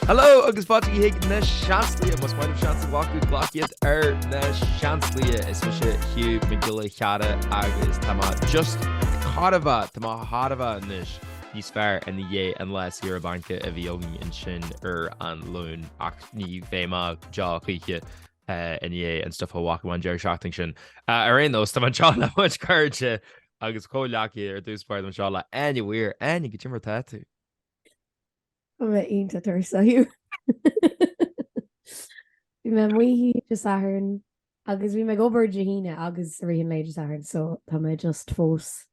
Hello, agus bátaí hiig na seachtainí mas maiid seachtainí bhacu ghlaciad na seachtainí is fi sé Hugh McGilla cheada agus tá just chadamh tá chadamh níos níos fearr in dhé an leis ar a banca a bhí ógainn in sin an lún ach ní féime deá chuiche in dhé an stuff bhachaáin dear seachtain sin. Ar aon thós tá teána muid chuirte agus cóleaci ar dúspáir an seála aine bhuiir aine go timar tú. bheith ionta tar saoú. Bhí me muoí just athrann agus bhí me gobar de híine agus rion méid just athrann so tá mé just fós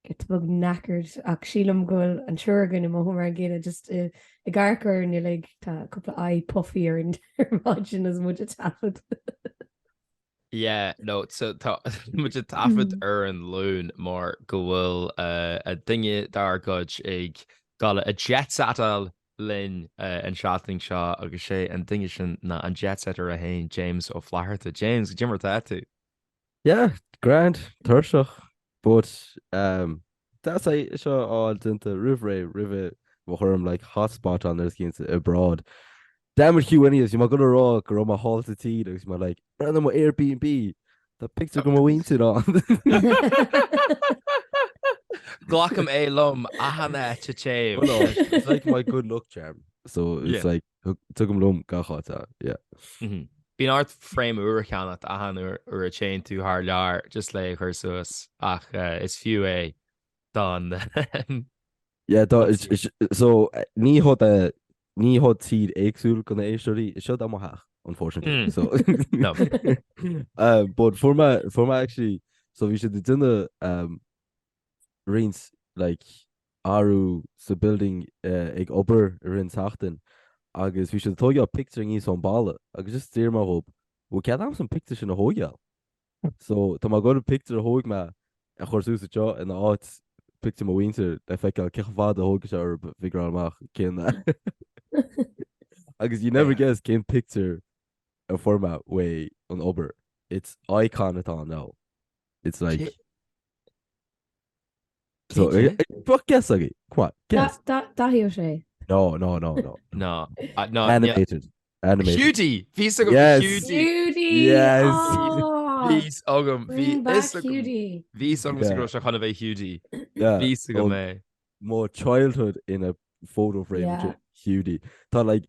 get bug knackert ach sílam goil an tuagan i mar gine just i garcar ní le tá cúpla eye puffy ar an margin as muid a tafod. Yeah, no, so tá muid a tafod ar an lún mar go bhfuil a duine dar goid ag gála a jet satal lin an seachtainí seo agus sé an duine sin na an jet setter a hain James ó Fáilte. James, go dimar tú? Yeah, grand, thuirseach, but that's seo áil dinta rih chum like hotspot on their skins abroad. Damn it, Hugh, anyways, you might go to raw, go on my hall to tea, there's my like, random Airbnb, the picture go my winter on. Glacham é lom ahanna te chéim. It's like my good luck charm. So it's like took him lum gachata. Yeah. Bín art frame uachchanat ahan ar a chain tú haar lear just le chuir suas ach is fiú é don. Yeah, it's so ní hot seed éagsúil gona éisteoirí is seo am haach, unfortunately. So no. But for my actually, so we should do rins like aru sa building ag ober rin saachtain agus we should throw picture ní son balla agus just steer my hope we can have some pictures in a hoya so tá má go picture hoig ma a chóú sa jo and át picture ma winter I fe ceá hogus ar vigralach cin agus you never guess cin picture a format way on ober it's icon at all now it's like so guess again. Come on, guess. Dahío sé. No. Animated. Cutie. Vís agam Cutie. Yes. Vís agam. Cutie. Vís agam siguro se chana bheith Cutie. Yeah. Vís agam mé. More childhood in a photo frame. Cutie. Tá like,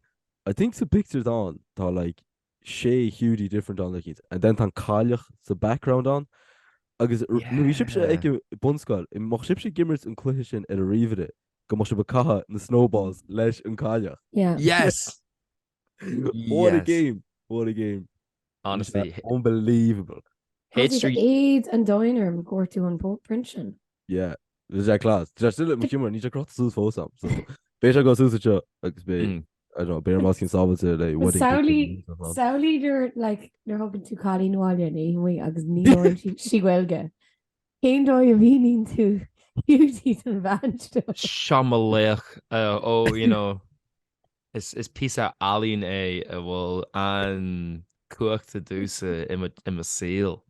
I think the pictures on. Tá like, sé Cutie different on the kids, and then tá cáileach the background on. Agus nu sib sé ag bunscoil I mo sib sé gimmers an cluiche sin ar a riomhide go mo se ba caha na snowballs leis an cáileach. Yes. What a game. Honestly, unbelievable. Aid an diner am go tú an print sin. Yeah, there's that class. There's still a humor ní crot sús fósam. So bé go sús seo agus bé I don't know, bear masking solve to like what Sauli they're hoping to call in Walia ni agus ní she welge. Came do you meaning to use an advantage. Shamalech you know is pizza alien well an cook to do so in a seal.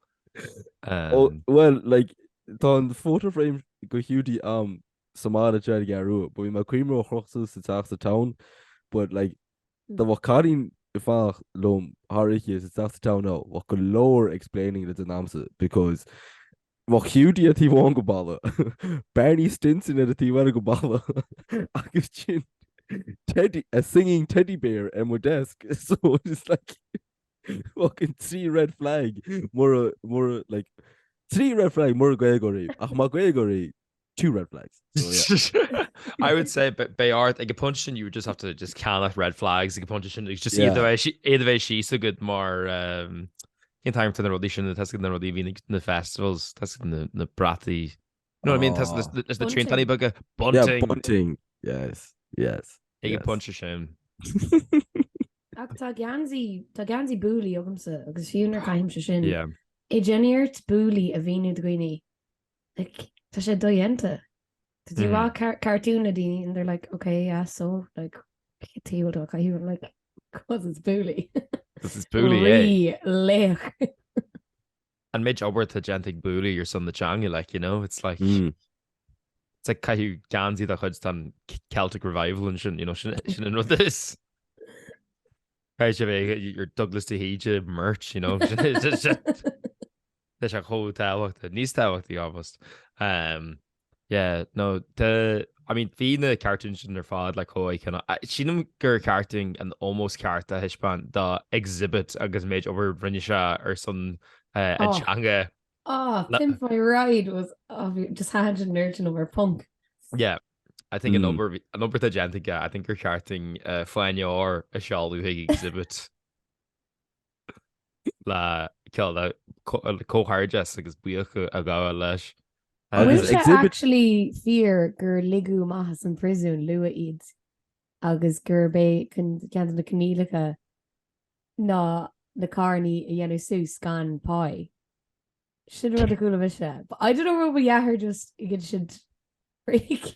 Well like on the photo frame go Hugh Samara try to get ru but we my creamer crossed the town. But like the Wakarin if lom Hariki is that's the town now what could lower explaining the dynamics because what Hugh at he won't go balla Barney Stinson at he want to go balla agus chin Teddy a singing teddy bear and my desk so it's like fucking 3 red flag more like 3 red flag more Gregory ach ma Gregory 2 red flags. So, yeah. I would say, but Bayard, like a punch, you would just have to just count red flags. Like a punch, just either way, she's a good more. In time to the audition, that's going to be in the festivals. That's in the bratty. You know what I mean? That's the train tiny bugger bunting. Yeah, bunting. Yes. You can punch a shame. Tá ganzi búli ogamsa agus fiúnar caiim se sin. Yeah. I generirt búli a vínu dgwini. Like tá sé doyenta. Did you watch cartoon adini and they're like, okay, yeah, so like you like cause it's bully. This is bully, lech. And Midge Albert to gentic bully or son the chang, like, you know, it's like it's like Cahu Ganzi that had done Celtic revival and shouldn't know this. Your Douglas de Hige merch, you know. There's a whole táhacht, níos táhachttaí almost. Yeah, no, I mean, bhí na cartoon sin ar fád le chuig sínam gur carting an almost carta hispáin dá exhibit agus méid over rinne se ar san antseanga. Pimp My Ride was just had a nerd over punk. Yeah. I think an number the gentica. I think you're charting flainneor a seaú Thig exhibit la kill cóharjas agus buocha a gá leis. Actually fear gur ligú maithas an prisún lua iad agus gur bé cean na cnílacha ná na carní a dhéanú sús gan pie. Should rud a cool of se. But I don't know where we are just you should break.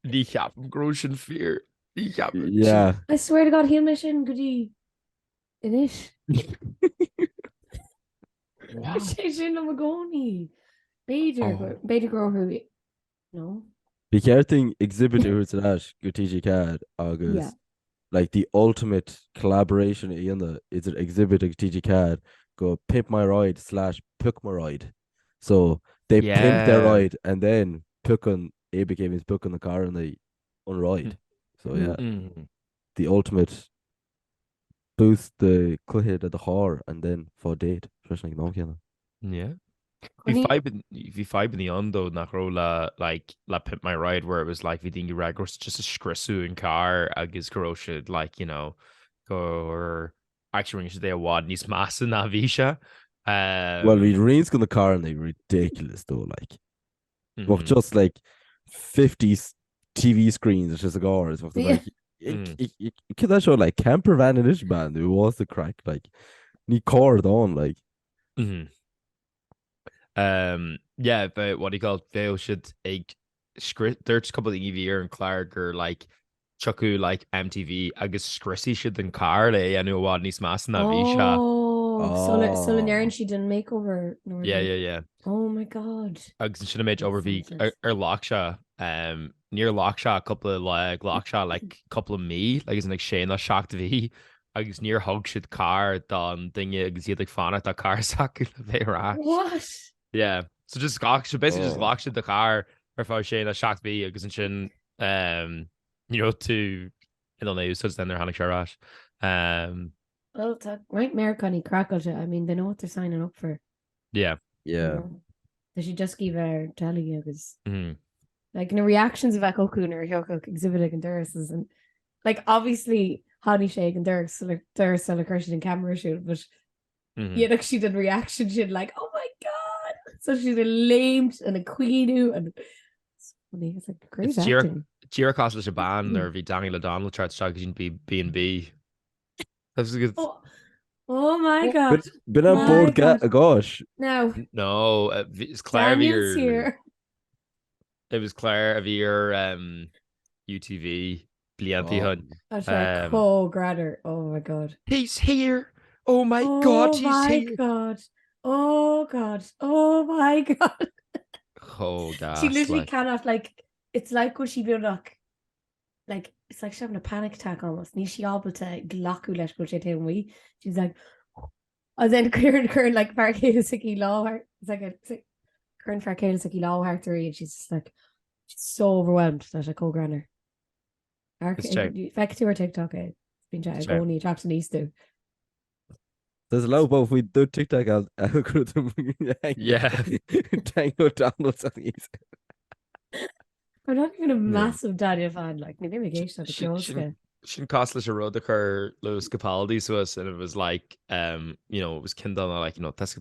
Ní ceapam grosin fear. Ní ceapam. Yeah. I swear to God, he'll mission goodie inis. Sé sin am gcónaí. Beidir grothú. No. Bhí cearting exhibit uair leis go TG Cad agus like the ultimate collaboration is an exhibit of TG Cad go Pimp My Ride / Puck My Ride. So they pimp their ride and then Puck on became his book on the car and they unride. So the ultimate boost the cluhead at the horror and then for date. Especially no can. Yeah. If you five in the undo nach rola like la Pimp My Ride where it was like we think you was just a scrissu in car agus groshid like you know go or actually when you say a wad nís massa na visha. Well we rains on the car and they ridiculous though like well just like 50 TV screens it's just like ours like you could that show like camper van in this band who was the crack like ní cord on like yeah but what do you call Vale should ag script there's a couple of EV and cláir gur like chuckú like MTV agus scrissy should den car le anu wad nís mas na visha. So Nairn she didn't make over. Yeah. Oh my God. Agus should have made over V Locksha near Locksha a couple of like Locksha like couple of me like is like Shane shocked V agus near hug should car done thing agus like fan at that car sack What? Yeah. So just basically just Locksha the car or if Shane shocked V agus and Shin you know to I don't know so then they're Hannick Sharash. Well, right, Maracó craic. I mean, they know what they're signing up for. Yeah. They should just give our telly agus. Like in the reactions of Echocoon or Hugh exhibiting and Durses and like obviously Honey Shake and Durse like Christian and camera shoot, but yeah, like she did reaction, she'd like, oh my God. So she's a lamed and a queenu and it's funny. It's like great acting. Gira Costa a band or V Daniel O'Donnell tried to start B&B. That's good. Oh my God. Been on board gosh. No, it's Cláir Daniel's here. It was Cláir of your UTV Blianty Hunt. Co-grader. Oh my God. He's here. Oh my God, he's here. Oh God. Oh my God. Oh God. She literally cannot like it's like when she built like it's like she's having a panic attack almost. Ní she able to glacu leis go sé we. She's like and then current like Farcale Sicky Law. It's like a current Farcale Sicky Law hartery and she's just like she's so overwhelmed that I co-granner. Fact to her TikTok it's been chatting only talks in East too. There's a lot of we do TikTok algorithm. Yeah. Tango downloads on East. I'm not even a massive Daniel fan like maybe Sin cost leis a rud a chur Lewis Capaldi so us and it was like you know it was kind of like you know that's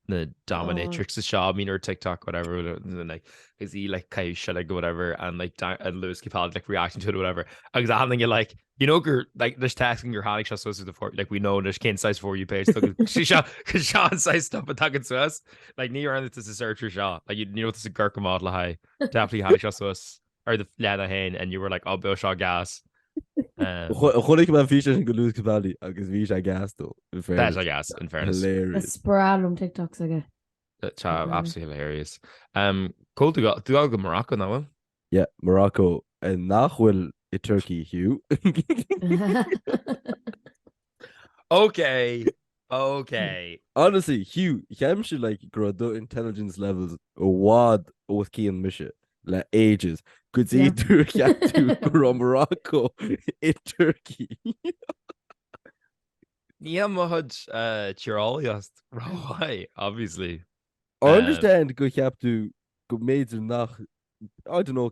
the dominatrix of Shaw mean or TikTok whatever and like is he like Kai Shillig or whatever and like and Lewis Capaldi like reacting to it or whatever because I think you like you know like there's tasking your Hannick shot so the for like we know there's Kane size for you page she shot because Sean size stuff attacking to us like near around this is a searcher shot like you know this is a Gurkha model high definitely Hannick shot so us or the Lena Hain and you were like oh Bill Shaw gas Chonig man fi go Lewis Capaldi agus vi a gas though. That's a gas in fairness. Hilarious. Sporalum TikToks again. That's absolutely hilarious. Cool to go Morocco now one. Yeah, Morocco and nachhfuil I Turkey Hugh. Okay. Okay. Honestly, Hugh, Chem should like grow the intelligence levels a wad with key and mission like ages. Could see to go Morocco in Turkey. Níl muid tírálaíost ráhaid, obviously. I understand go have to go maids and nach. I don't know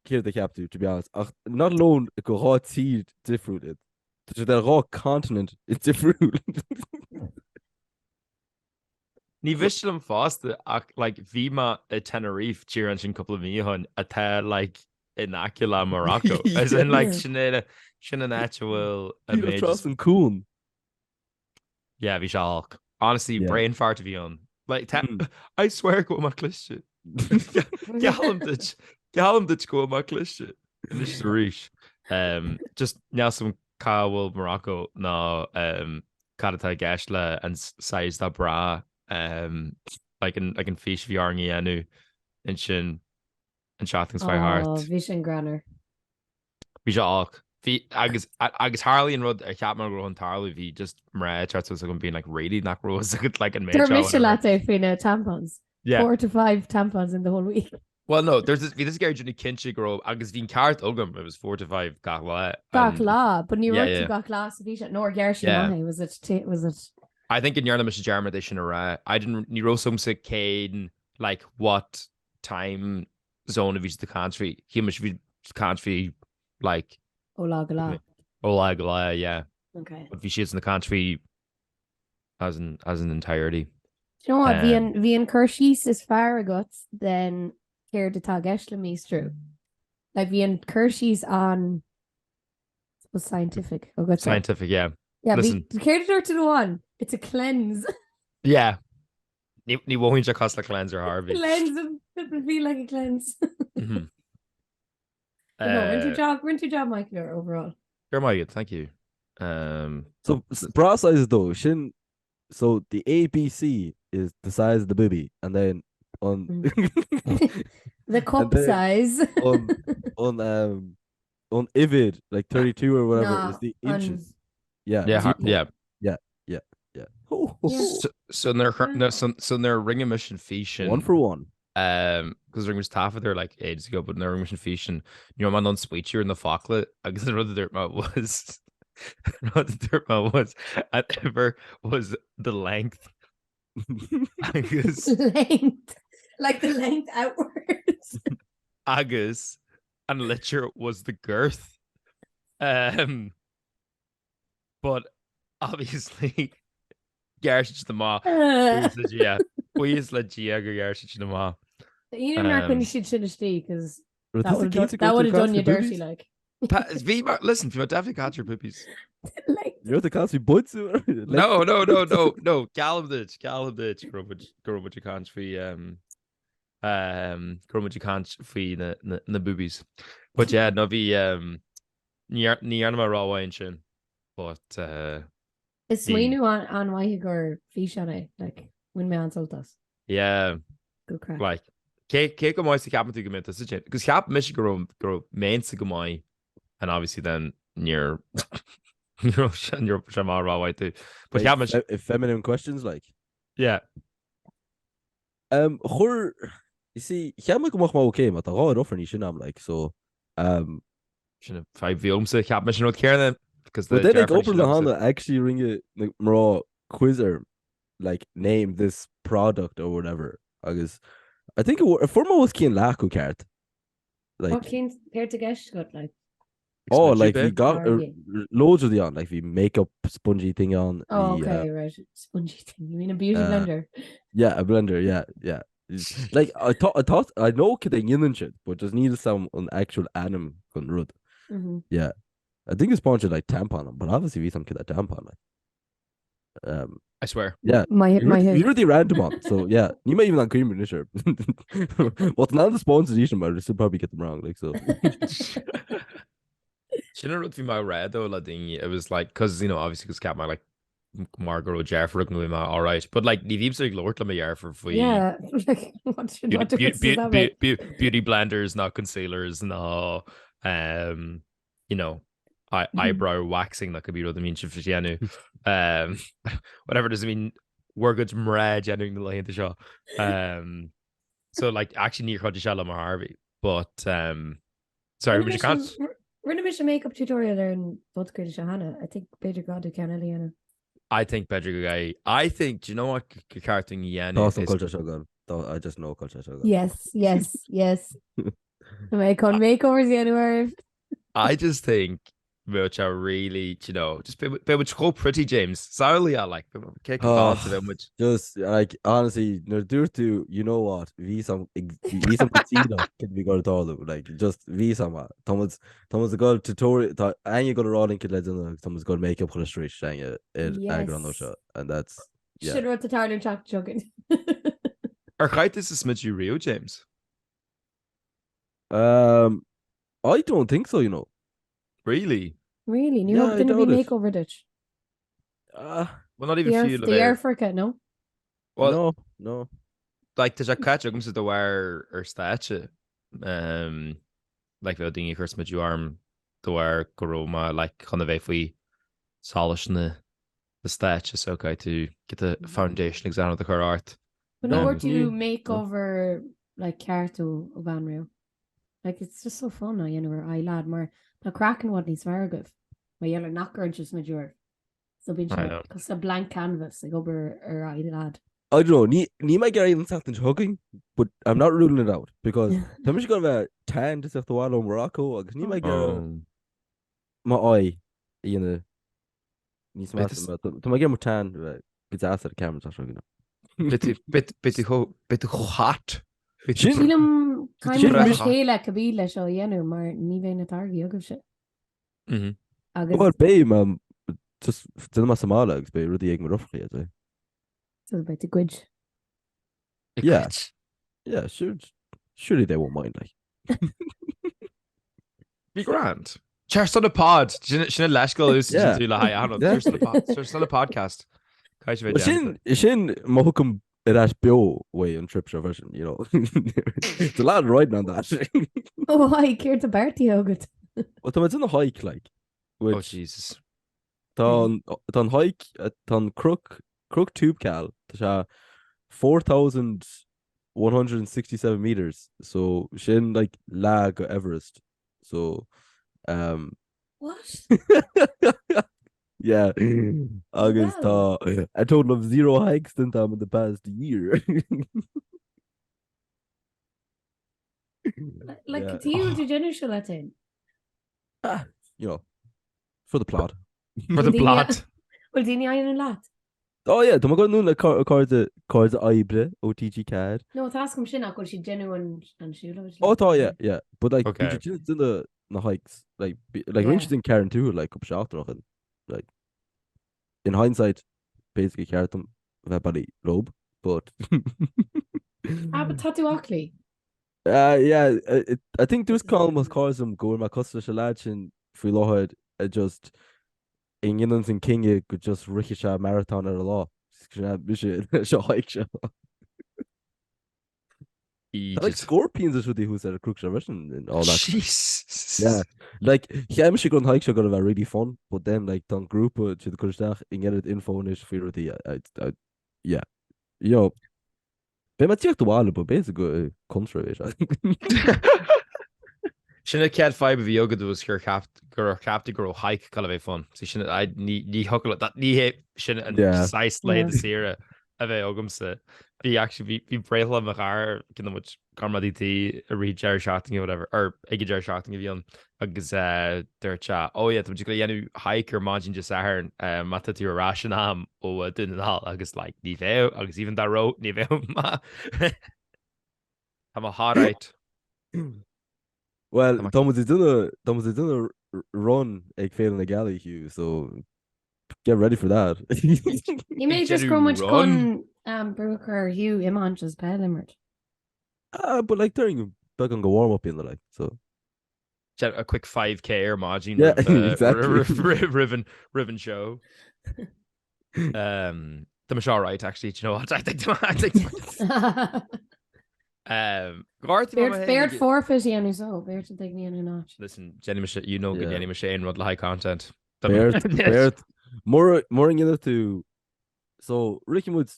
care they have to be honest. Not alone go hot seed different. That raw continent it's different. Ní bhiste an fásta ach like bhí ma a Tenerife tíar an sin couple of míhan atá like in Acula, Morocco. As in like sin an actual and cool. Yeah, bhí seach. Honestly, brain fart bhí on. Like I swear go má cliste. Galam dit go má cliste. This is ríis. Just now some cáhfuil Morocco ná cadatá gceist le an size da bra like an fish bhearngaí anu in sin an seachtainí fai hart. Bhí sin granar. Bhí seach. Agus Harley rud a ceapmar go an tarla bhí just mrá chat was going to be like really not rose like an There Michel latte fina tampons. 4 to 5 tampons in the whole week. Well, no, there's this guy Johnny Kinchi grow agus bhín cart ogam it was 4 to 5 gachla. Gachla, but ní rud gachla sa bhí nor gershi was it I think in Yarna Mish Jarma they should have I didn't ní rosum sa Kane like what time zone of each the country he must be country like Olagala, yeah. Okay. But if she's in the country as an entirety. Do you know what? Bhí an Kershis is far agat then céir de tá geisle místrú. Like bhí an Kershis on was scientific. Scientific, yeah. Yeah, listen. Céir to the one. It's a cleanse. Yeah. Ní bhhain cost a cleanser Harvey. Cleanse it would feel like a cleanse. Mm-hmm. Weren't your job, Michael, overall? You're my good, thank you. So bra size though, shin. So the ABC is the size of the booby, and then on the cup size on Ivid like 32 or whatever is the inches. Yeah. So they're ring mission fiction 1 for 1. Because ring was half of there like ages ago, but they're ring mission fiction. You know, man on sweeter in the Falklet. I guess the dirt mat was. And ever was the length. Agus length, like the length outwards. Agus and litter was the girth. But obviously, Garsh the ma. Yeah, we is let Gia Garsh the ma. You didn't reckon you should because that would have done you dirty, like. Listen, if you definitely got your poopies. You're the can't be buds. No. Galamditch. Grow what you can't free. Grow what you can't free the boobies. But yeah, no be near my raw wine shin. But it's swinu on why you go fish on it like when me answered us. Yeah. Good crack. Like cake moist the cap to go into such because cap Michigan grow main to go and obviously then near your Shamar raw white too. But yeah, if feminine questions like you see Hema go ma okay but raw offer ni shinam like so should have 5 films to cap mission not care then because then like open the hand actually ring it like raw quizzer like name this product or whatever I guess I think a formal was Keen Laku card. Like what Keen here to guess got like like we got loads of the on like we makeup spongy thing on. Oh okay, right. Spongy thing. You mean a beauty blender? Yeah, a blender, yeah. Like I thought I know kidding in and shit, but just needed some on actual anim on road. Yeah. I think it's spongy like tampon, but obviously we some kid that tampon like. I swear. Yeah. You're really random on. So yeah, you might even not cream in this shirt. What's not the sponsor edition, but I still probably get them wrong. Like so. You know what my red though, it was like because you know obviously because Cap my like Margaret Jeffrey looking my all right, but like the deeps like lower to my year for beauty blenders, not concealers, no you know eyebrow waxing that could be rud a mín sin fianú. Whatever doesn't mean we're good mra genuing the lane to show. So like actually near chuid se le mar Harvey, but sorry, we can't. Rinne mis a makeup tutorial ar an fhodchraoladh se hana. I think beidir gadu ceanna líana. I think better guy. I think, do you know what carting yen I just know culture shogun. Yes. Make on makeovers anywhere. I just think which are really, you know, just be which go pretty James. Sorry, I like kick off to them which just like honestly, no due to you know what some casino can be got all like just some Thomas a good tutorial and you got a rolling kid legend Thomas got makeup for the street saying it Eagrán shot and that's should wrote the tartan chat chugging. Or kite is a smidge you real James. I don't think so, you know. Really? Ní hope didn't be makeover ditch. Well, not even feel the Africa, no? Well, no. Like, does a catch comes to the wire or statue? Like, the thing you curse with your arm, the wire coroma, like, kind of if we solish the statue, so okay, to get the foundation exam of the car art. But no, do you makeover like Carto of Unreal? Like, it's just so fun, you know, I lad more. Now, cracking what needs very good. My yellow knocker just major. So being sure, because a blank canvas, I go over I lad. I don't know, ni might get even something chugging, but I'm not ruling it out because Thomas got a tan to the wall on Morocco, because ni might get my eye, you know, ni smart, to my get more tan, it's after the camera, that's right, bit hot. Sílam caiimid chéile cabíle seo dhéanú mar ní bhéh na targaí agah se. Well, babe, just still my Somalia, but really egg roughly, I say. So about the good. Yeah, surely they won't mind, like. Be grand. Cheers on the pod. Shouldn't let's go lose to the high on. Cheers on the pod. Cheers on the podcast. Shin Mohukum that bio way on trip version, you know. It's a lot of riding on that. Oh, I care to Barty Hogut. But it's in the hike, like. Oh Jesus. Tan hike tan crook tube cal to 4,167 meters. So shin like lag Everest. So what? Yeah, August a total of 0 hikes in them in the past year. Like to you to general Latin. You know, for the plot. For the plot. Well, dini I in lot. Oh yeah, do I go noon like cards Ibre OTG card? No, task him shin could she genuine and shoot. Oh yeah. But like in the hikes, like interesting Karen too, like up shot nothing. Like in hindsight, basically carrot them with body robe, but but tattoo Ockley. Yeah, I think there's column was cause them going my customer shalach and free lawhead just in England and King could just ricochet marathon at a law. Like scorpions is what who said a crook version and all that. Jesus. Yeah, like I'm sure going hike should gonna be really fun, but then like done group to the Kurstach and get it info and for the yeah, yo. But my check the wall, but basically country. Sinna cead 5 of yoga was gur capta go hike call bheith fun. So sinna I ní hocal that ní sinna an size lay the sira a bheith ogamsa. Bhí actually bhí breithla a car cinna much carmadítí a read jar shouting or whatever or ag jar shouting a bhíon agus der chat. Oh yeah, tu go dhéanú hike or margin just ahar mata tú ration am ó dun all agus like ní bheith agus even that road ní bheith ma. I'm a hot right. Well, Thomas is doing a run ag failing the galley, Hugh, so get ready for that. You may just go much con Brooker Hugh Imanch's Pellimert. But like during back on go warm up in the like so. A quick 5k air margin. Yeah, exactly. Riven show. The Mashar right actually. Do you know what? I think Beard forfeit dhéanú so Beard an take me in Listen, Jenny Michelle, you know good Jenny Michelle rud le high content. Beard more in tú so Ricky would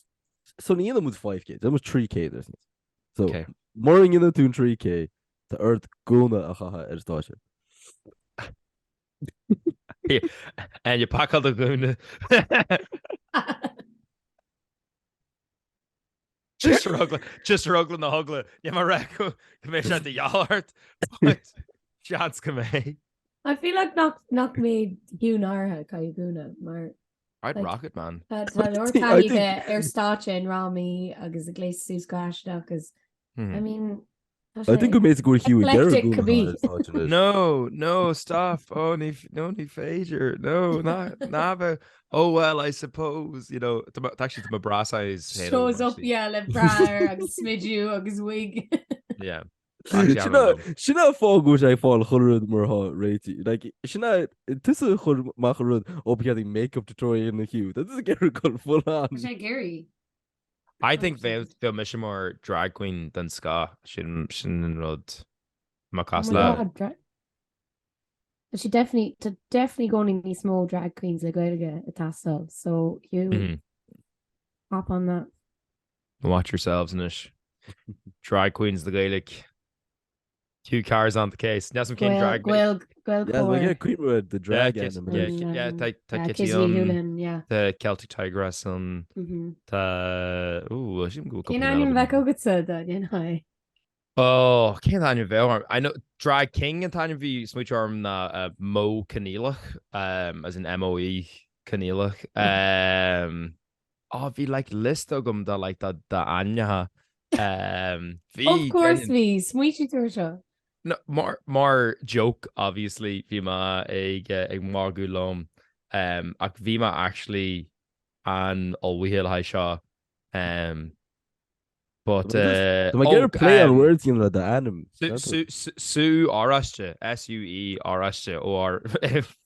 so ní mu 5k that was 3k there's so more in tú 3k the earth gona a chaha stáise. And you pack all the gona. Just rugla na hugla. Yeah, Maracó. Commission the yard. Chance come. I feel like knock me Hugh Narha Guna mar. I'd rock it, man. Leor táige státe in Rami agus a gléis sús gáiste agus I mean I think we made a good Hugh. No, stop. Oh, no, Fager. No, not. Oh, well, I suppose, you know, actually, my bra size shows up, yeah, like bra, agus smidú, agus wig. Yeah. Sinna fágó sé fáil churúd mar réiti. Like, sinna, tusa chur machurúd op getting makeup tutorial in the Hugh. That is a Gary called full on. Gary. I think they'll miss more drag queen than ska. Sin rud Macasla. She definitely going in these small drag queens like Gaeilge a tassel. So you hop on that. Watch yourselves in it. Drag queens the Gaelic. 2 cars on the case. Now some king drag. Well, yeah, we get queen with the drag animal. Yeah, take the Celtic Tigress on she can go. Can Becco get said that, you know. Oh, can't I know drag king and Tanya V smooch arm na Mo Canelach, as in MOE Canelach. Oh, we like list of them that like that Áine. Of course, we sweetie to no more joke obviously vima ag margulom ac vima actually an olwihil hai shaw but get play on words in the anim Sue Araste SUE Araste or if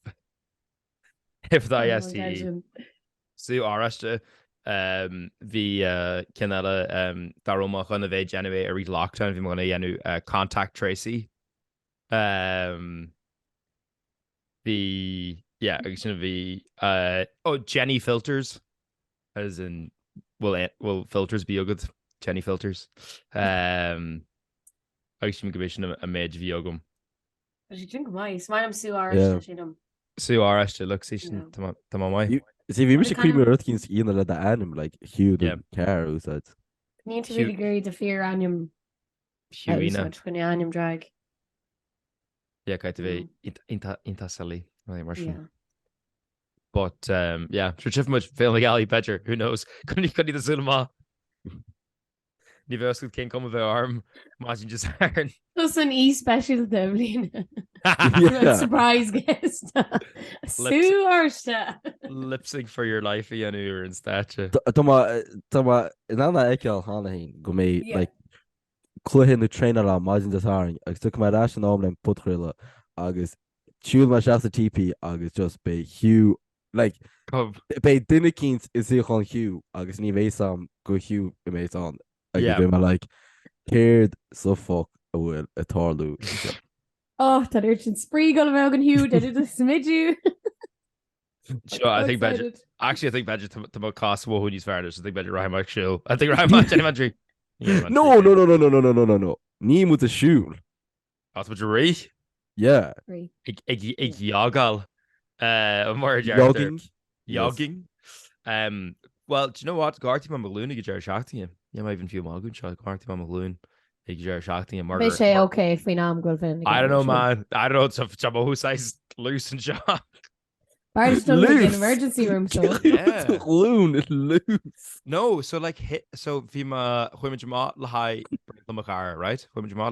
the ISTE Sue Araste the Canada Daroma on the January a lockdown if you want to contact Tracy the it's gonna be Jenny filters as in will filters be good Jenny filters actually commission a mage viogum she drink my smile Sue Araste Sue Araste look see tamamai. See, we should cream Earthkins in the anim like Hugh car who said. Need to really agree the fear anim. Hugh when anim drag. Yeah, kind of inta silly. But yeah, sure much film galley Pedger. Who knows? Couldn't the cinema. Universal King come with their arm. Imagine just iron. That's an special Devlin. Surprise guest. Sue Arsta. Lip sync for your life, Ian, you're in stature. Tama, in that ekel Hanahin go me like cluhin the trainer on imagine this hiring. I took my dash and all and phodchraoladh agus chill my shafts TP agus just be Hugh like be Dinnikins is here on Hugh agus ni ve some go Hugh mate on. Like cared so fuck will a tarlu. Oh, that urchin spree go Megan Hugh did it smidge you. Sure, I think Badger to my cost wo who's fairness. I think Badger Ryan Mike show. I think Ryan Mike Jenny No. Ní mu a siúil. As what you rí? Yeah. Ig yagal. Mar jogging. Well, do you know what? Garty ma Malune get seachtainí. Yeah, might even few magun shot Garty ma Malune. Ig seachtainí mar. Say okay, fi na am gulfin. I don't know, man. I don't know. It's who size loose and shot. Bar's still in an emergency room, so yeah. Loose. No, so like so vima huimajama lahai brela right? Huimajama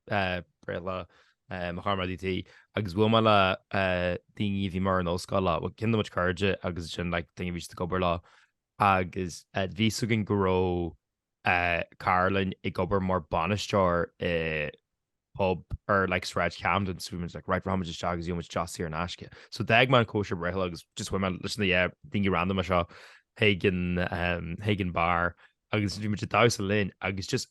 lahai brela maharmaditi agus womala thingy vi mar no scala what kinda much courage agus chin like thingy vi to cover law agus vi sugin grow Carlin I gober more banistar pub or like Sraith Camden swimmers like right from just jogs you much just here in Ashka. So Dagman kosher brehlags just women listen to the thingy random a shot Hagen bar agus much a thousand lane agus just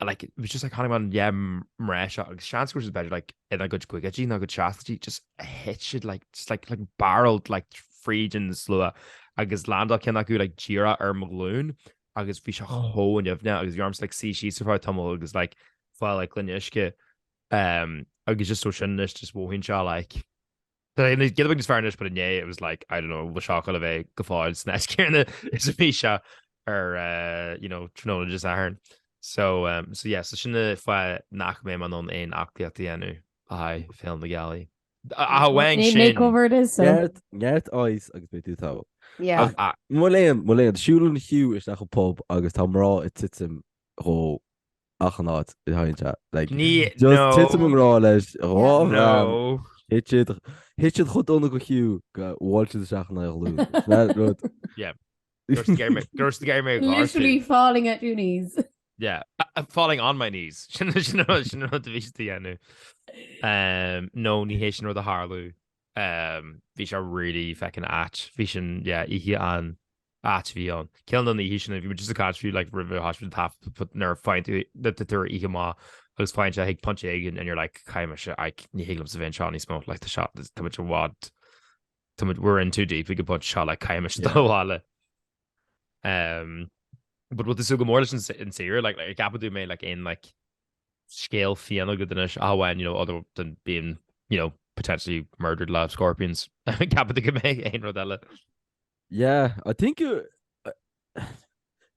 like it was just like kind of on mresh agus seanscoir is better like in a good chuig a Gina good chastity just hit it like just like barreled like freedin slua agus land cin acu like gira magloon agus fi se ho and you've now agus your arms like see she's so far tumble agus like file like linishke agus just so shinish just wohin sha like get a big fairness but in it was like I don't know was shock of a gafal snatch kierna it's a fisha or you know trinola just iron so yeah so sinna fa nach me man on ein acti at the enu I film the galley wang shin makeover it is so Gert eyes agus be tú tá yeah Moléon siúlan Hugh is nach pub agus tá rá it titim ho achanát I hainte like just titim rá leis no hit chud donna go Hugh go bháilte seach na lú yeah Girls the game literally falling at your knees yeah I'm falling on my knees no ní hééis nó the Harlú bhí se really fecin at bhí sin ihe an at bhí an cean an hí sin bhí just a catch fiú like river hospital tap put nar fáint the tur ihe má agus fáint se hiag punch egg and you're like caiime se ag ní héglam sa bhain seán ní smoke like the shot too much wad we're in too deep we could put shot like caiime se dáháile but what the so more in saoire like capadu made like in like scale fianna good enough when you know other than being you know potentially murdered live scorpions capadu can make ein rodella yeah I think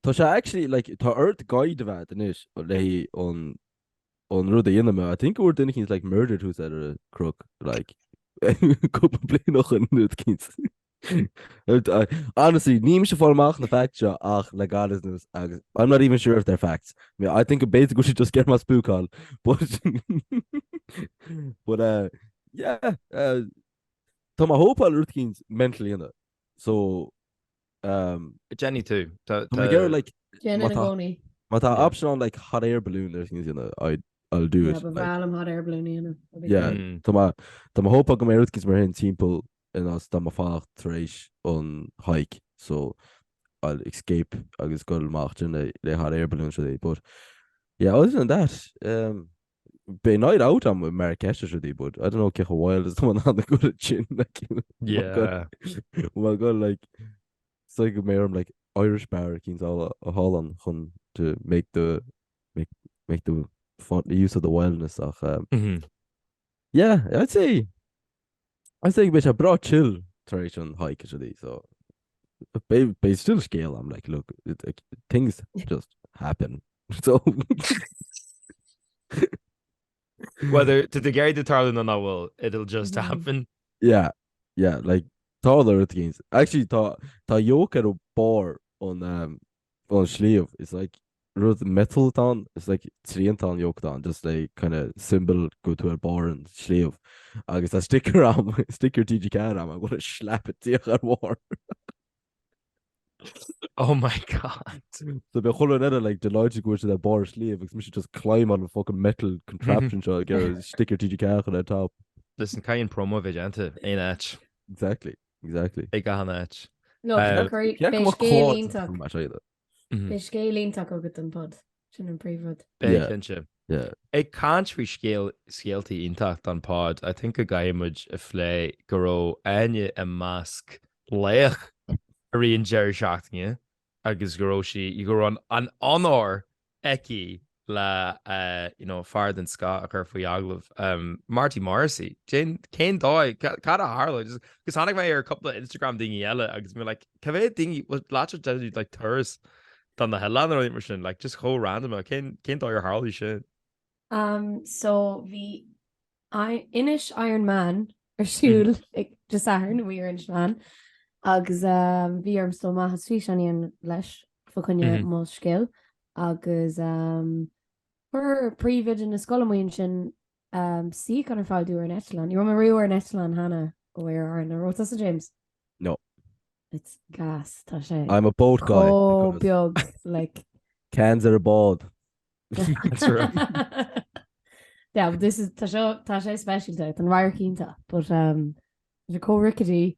tá se actually like tá earth guide of that inis lei on rud inama I think we're thinking like murdered who's at a crook like couple play noch in nut kins honestly ní se fáach na fact seo ach legalisness agus I'm not even sure if they're facts I mean I think basically should just get my spook on but yeah tá ma hope all routines mentally in it so Jenny too like Jenny ma tá option on like hot air balloon there's things you know I'll do it like, hot air balloon yeah tá ma hope go routines mar hin simple in as da fácht éis on hike so I'll escape agus go macht in le hot air balloon today but yeah other than that be night out am Maracó today but I don't know ke wild is someone on the good chin like yeah well god like it's like I'm like Irish Americans all a Holland chun to make the fun the use of the wildness yeah I'd say bit a broad chill tradition hike today so but still scale I'm like look things just happen so whether to the Gary the Tarlin on will it'll just happen yeah like taller things actually tá yoke at a bar on sleeve it's like metal down it's like tríontan yoke down just like kind of symbol go to a bar and sleeve agus a sticker TG can I'm gonna slap it to war oh my god so be chola like the logic go to that bar sleeve because we should just climb on a fucking metal contraption to get a sticker TG can on the top listen caiin promo vigente ein etch exactly ag gahan etch no scélínta go an pod sin an príomhd yeah ag cáint fao scéaltaí intacht an pod I think a gaiimiid a phlé go raibh aine a másc léach a rion Jerry seachtaine agus go raibh si I go raibh an honor eici le you know fard an sca a chur faoi agallamh Marty Morrissey cén dóid cad a Harla gus hánig mé ar a couple of Instagram dingy eile agus mé like cebhé dingy was láte deú like turas dan na headland or mar sin like just go random cén dóid ar Harla sin so bhí inis Iron Man ar siúil ag just airn bhí ar man agus bhí arm sto maithas fí aníon leis fa chunne má scéal agus for príomhid in na scolamhain sin sí can ar fáilú ar Netland you remember riú ar Netland hana ó ar na Rota sa James no it's gas tá sé I'm a boat guy beag like cans are a bod yeah but this is tá sé specialty an rair cínta but the co-rickety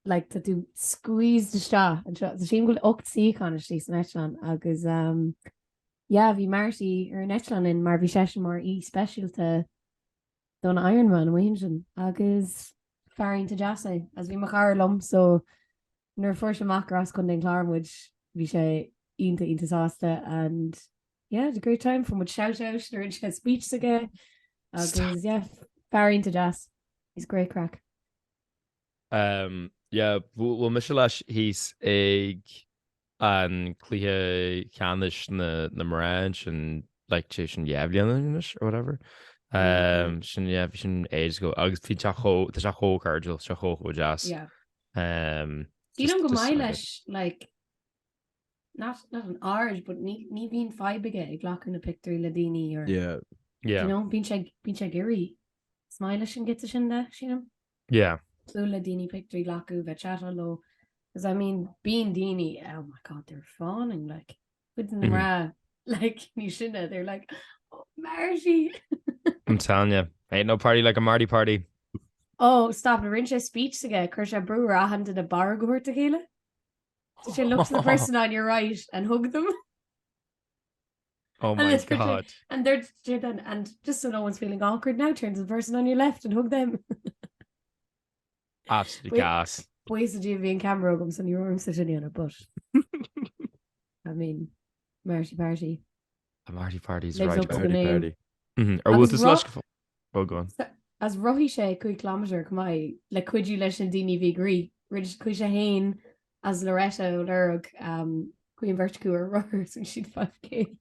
like to do squeeze the sta and sin go 8 sí can sí san Netland agus Yeah, bhí Marty ar an Eitleán in mar bhí sé mar í speisialta don Ironman bhain sin agus Fáilte deasa as bhí mar char lom so nuair fuair semach ras chun den chlármuid bhí sé ionta sásta and yeah, it's a great time from which shout out or just speech again. Yeah, Fáilte deas. He's great crack. Yeah, well Michelash he's ag an clíthe ceannis na Morange and like sin Yevlianish or whatever. Sin bhí sin age go agus fi cho cardil se cho jazz. Yeah. You don't go my like not an orange but ní bhín fibige ag glachan na picture ladini or yeah you know bín sé giri smile sin get sin de sin yeah so ladini picture glacu ve chat lo because I mean being dini oh my god they're fawning like wouldn't ra like ní sinna they're like oh Marty I'm telling you ain't no party like a Marty party. Oh stop na rinse speech again Kirsha brewer a handed a bar go tequila. So she looks at the person on your right and hug them. Oh my god. And they're and just so no one's feeling awkward now, turns to the person on your left and hug them. Absolutely gas. Boys do being camera gums on your arm sitting in it, but I mean Marty party. A Marty party is lives right. Up to the name. Or was this last oh go on. As rohi sé 2 kilometer cumai le cuidiú leis an daoine bhí grí rid cuis sé hain as Loretta lerug Queen Verticu or runners and she'd 5k.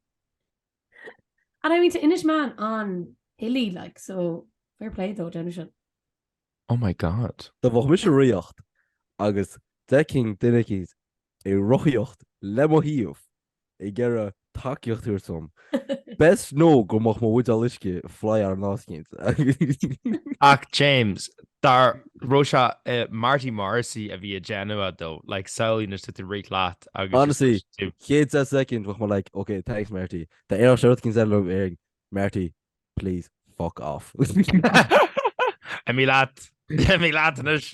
And I mean to Inish man on hilly like so fair play though Jennifer. Oh my god. The bh mis riocht agus decking dinekis e rochiocht lemohíomh e gera takeocht úr som. Best no go mach mo a liske fly ar nácint. Ach James dar Rocha Marty Morrissey a bhí a Genoa though like saoire to the relat agus honestly kids a second wach like okay thanks Marty the air shirt can send airing Marty please fuck off. mi lat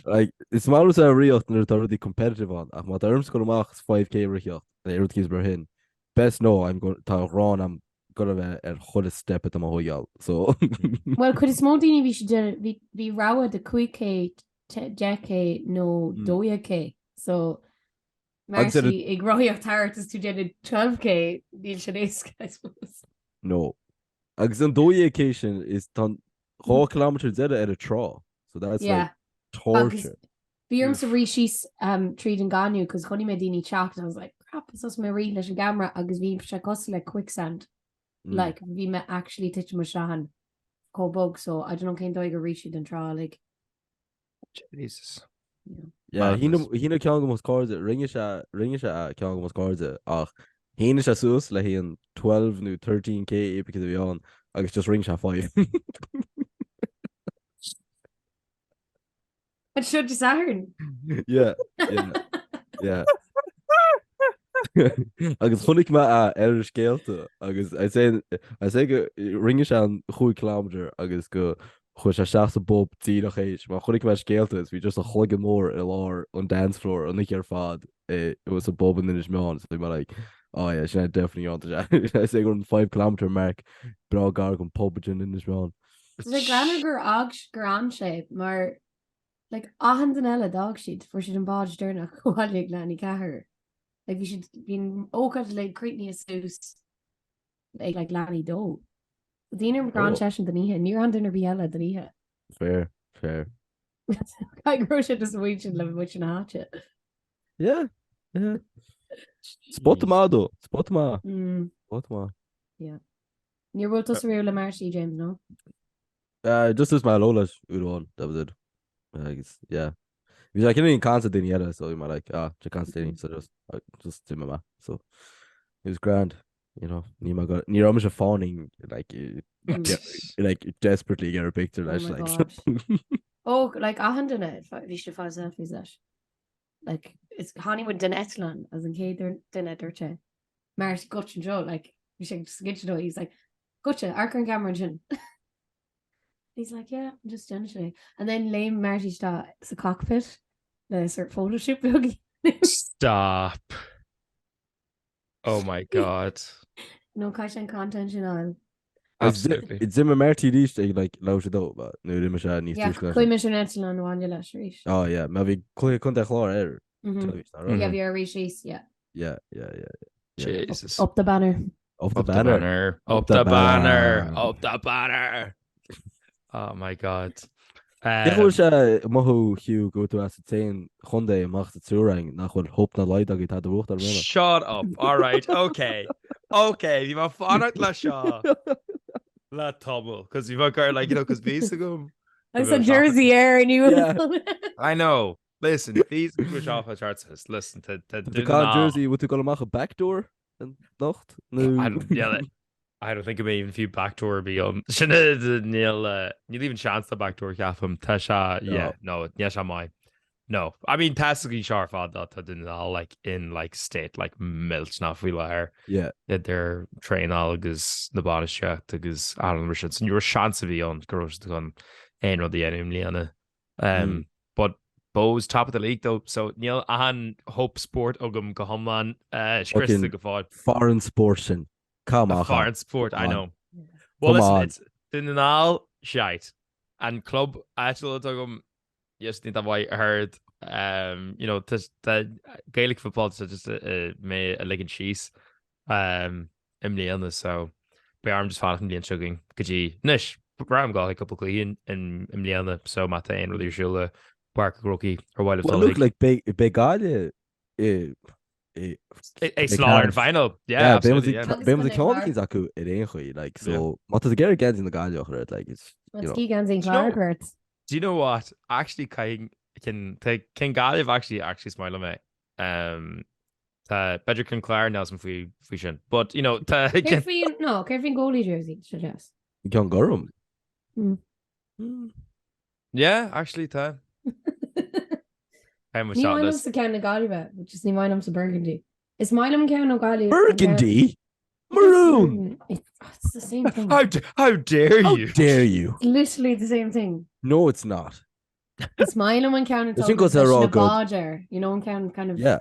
like it's mal a riocht and they're already competitive on ach ma arms go mach 5k riocht the air keys ber hin best no I'm going to run I'm gonna chud a step at the hoyal so well could it's more dini we should be rawa the quick jacke no doya so Marcy ag roiocht tart is to get 12k deal shadesk I suppose no agus an doya is tan 4 kilometers dead at a draw so that's like torture Bíorm sa rí she's treat an ganú because honey me dini chat and I was like crap is us me ri leis an camera agus bhí se cos le quicksand like bhí me actually titch mar shahan có bug so I don't know cén dóig go rí an trá like Jesus yeah hína cean go cardide ringe se cean go cardide ach hína se sús le hí an 12 nó 13k because bhí an agus just ring se 5 it should just iron yeah agus chunig me a scéalta agus I say go ringe se an 2 kilometer agus go chu se 6 bob tí nach éis má chunig me scéalta is bhí just a chuige mór i lár an dance floor an nig ar fad it was a bob in is meán so me like oh yeah sin definitely on I say go an 5 kilometer mark bra gar gon pobjin in is meán le gran gur gran shape mar like ahan den ella dog sheet for she an bodge derna choig lani cahar like we should been ócad le critní a sús like lani do Dina gran session den ihe ní an dinner biella den ihe fair I grow shit just waiting le which an hatch yeah spot ma yeah near world to real Marcy James no just as my Lola's one that was it I guess yeah because I can't even concert in yet so you might like I can't stay so just do my so it was grand you know near almost a fawning like like desperately get a picture like oh like a hand in it we should find selfies that like it's Hollywood den Etlan as in Kate den Edurche Marcy gotcha Joe like we should get to know he's like gotcha Arkan Cameron he's like yeah I'm just generally and then lame Marty start it's a cockpit the sort of photo shoot stop oh my god nó cai sin content sin an. Absolutely. It's in Marty Eaist like lá sé dó but nu ri me se níos tú. Chuime sin net an bhaine leis ríis. Oh yeah, ma bhí chuig chun de chlár Yeah, bhí ríis, yeah. Yeah. Jesus. Up the banner. Up the banner. Oh my God. Dechfuil se mothú Hugh go tú as te chundé amach a túraing nach chuil hop na leid a tá rucht ar mena. Shut up. All right. Okay. Bhí má fánacht le seo le tomul because bhí gar like, you know, because bhí go It's a Jersey air and you I know. Listen, these push off charts. Listen to Jersey would tú go amach a backdoor an nacht? No. I don't think it may even few backdoor be on. Neil even chance the backdoor gaffum. Tasha, yeah, no, yes, am I. No, I mean, tactically sharp on that didn't all like in like state like milch not feel her. Yeah, that they're train algus the bonus check because Alan Richards and your chance to be on gross to gun and or the enemy Liana. But Bo's top of the league though, so Neil Ahan hope sport ugum go homeland foreign sporting. Come on, foreign sport. I know. Well, listen, it's in all shite and club actually. Yes, think that I heard. You know, the Gaelic football is just me a leg and cheese. Imliana, so but I'm just fan from the chugging. Could you nish? Bram got a couple of in Imliana, so Mata and really sure Bark Rocky or while well, look like big guy. It's not in final. Yeah, absolutely. Bem clowns acu it ain't like so. What the get against in the guy it like it's. Do you know what? Actually, can Galliv actually smile at me. Better can cláir now some free sin. But you know, Kevin goalie jersey suggest. You can go Yeah, actually, Ní mailam sa cean na Gallive, which is ní mailam sa Burgundy. Is mailam cean na Gallive? Burgundy? Maroon! It's the same thing. How dare you? How dare you? Literally the same thing. No, it's not. It's mailam and cean na Bodger. You know, cean kind of... Yeah,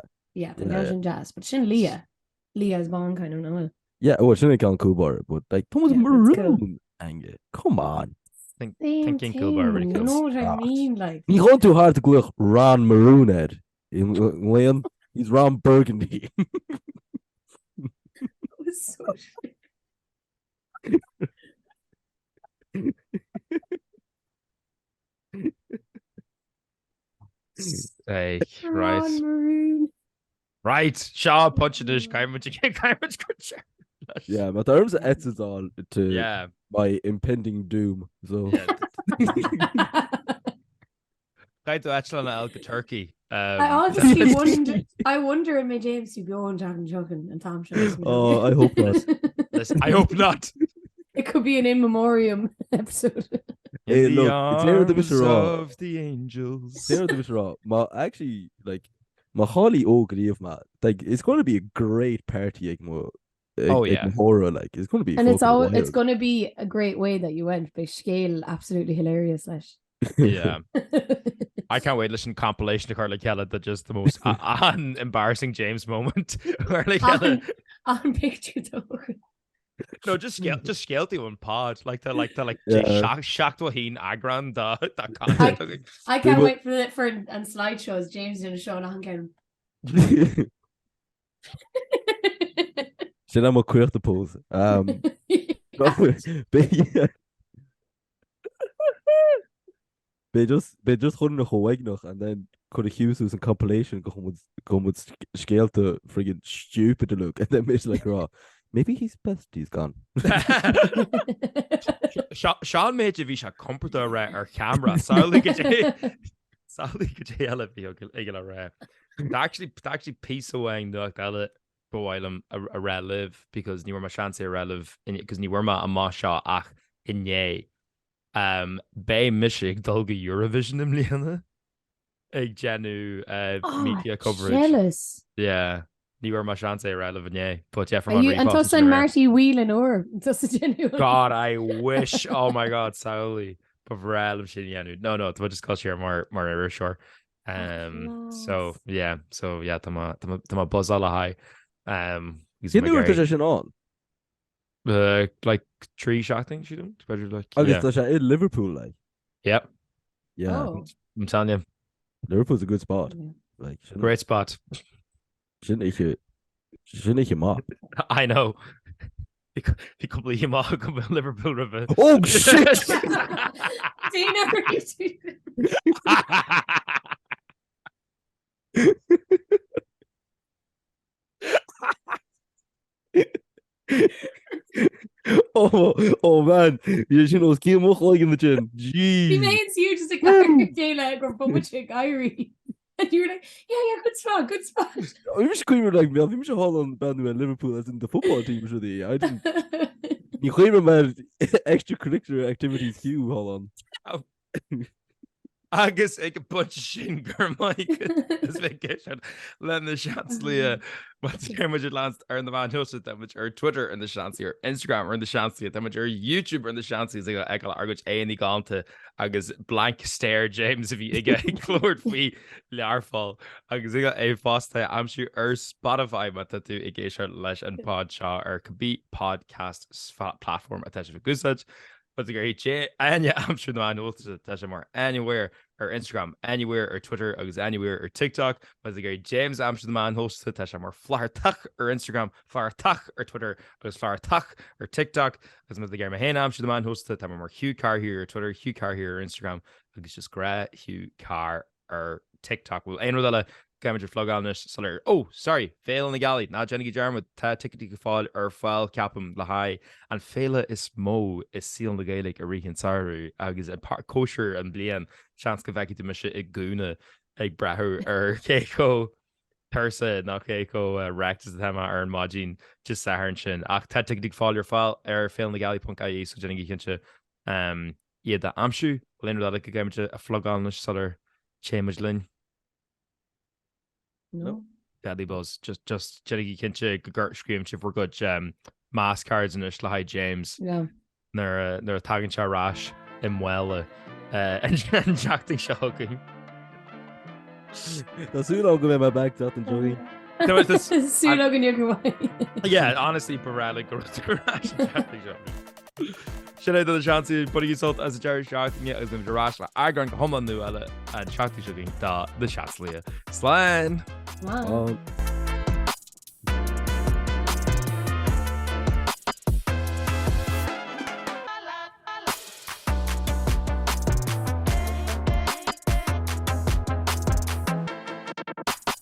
the Belgian jazz. But sin Leah. Leah is born kind of now. Yeah, well, sin cean Cúbar, but like, Thomas Maroon. Come on. Thinking Kilbar really cool. You know what I mean? Like, you go too hard to go Ron Maroon Ed. Liam, he's Ron Burgundy. It was so Hey, right. Right, Shaw punching this kind of good. Yeah, my terms of it's all to my impending doom. So Right to actually on Elka Turkey. I honestly wonder in my James to go on Jack and Chuggin and Tom shows. Oh, I hope not. Listen, I hope not. It could be an in memoriam episode. Hey, look, it's here the Mr. of the angels. Here the Mr. Ma actually like my Holly O'Greeve ma like it's going to be a great party horror like it's going to be and it's going to be a great way that you went by scale absolutely hilarious yeah. I can't wait to listen to compilation of Carly Keller that just the most embarrassing James moment Carly Keller on picture though. No, just skelty one pod like shocked waheen Eagrán that I can't wait for and slideshows James in a show on again. Sin am cuirt the pose. Be just chun nach choig noch and then could a Hugh use a compilation go with scale to friggin' stupid to look and then it's like raw. Maybe he's best he's gone. Sean made you a comforter or camera. Sorry, could you actually piece away the gala boilem a relive because you were my chance a relive because you were my masha ach in ye Bay Michigan Dolga Eurovision im Liana ag genu media coverage. Jealous. Yeah. You were my chance relevant, yeah. But yeah, from and Tussin Marty Whelan or God, I wish. Oh my God, Sauli. But no, it's just cause you're more sure. So yeah, to my buzz all high. You knew position on. like tree shotting she don't better like Agus tá sé in Liverpool like. Yep. Yeah. Oh. I'm telling you. Liverpool's a good spot. Yeah. Like Great spot. Shouldn't you mob? I know. He could believe him all come Liverpool river. Oh shit! oh man, you should know came up like in the gym. Jeez. He made you just a guy or bumchig Irie. And you were like, yeah, good spot. I wish we were like, Mel, we should hold on band with Liverpool as in the football team, should they? I didn't. You claim about extracurricular activities, Hugh, hold on. Agus ag bunch sin gur Mike is vacation len na Seanslia muid last ar na bhain hosta damage ar Twitter in the Seansí ar Instagram ar in the Seansí damage ar YouTube ar in the Seansí is ag argad éí gáanta agus blank stare James a bhí ag clúir faoi learfáil agus ag é fásta amsú ar Spotify ma tú i ggéisir leis an pod seo ar cabbí podcast platform a teis gúsaid. But the great Áine I'm sure the man knows that more anywhere or Instagram, anywhere or Twitter, agus anywhere or TikTok. But the great James I'm sure the man hosts that more flairtach or Instagram, flairtach or Twitter, agus flairtach or TikTok. As the great Mahane I'm sure the man hosts that more Hugh Car here or Twitter, Hugh Car here or Instagram. Agus just great Hugh Car or TikTok. Well, ein rodella Gaiidir flog an solar. Oh, sorry, fail in the galley. Now Jenny Jarm ticket to fall or file capum la high and faila is mo is seal the Gaelic a rican saru agus a part kosher and blian chance go veki to misha a guna a brahu or keiko Persa na keiko rectus the tema or majin just saharan shin ach ticket to fall your file or fail in the galley.ie so Jenny kincha yeah that amshu lane that like a game a flog on solar chamage lin. No. Daddy buzz just Jenny Kinche gurt scream if we're good mass cards in Sraith James. Yeah. They're tagging cha rash in well and jacking shocking. That's soon I'll go in my back that and jogging. There was this soon I'll go yeah, honestly Pirelli goes to rash jacking shocking. Should I do the Seansí but you salt as a Jerry shocking it as the rash Eagrán go home on new and shocking the Seanslia. Slán. Wow.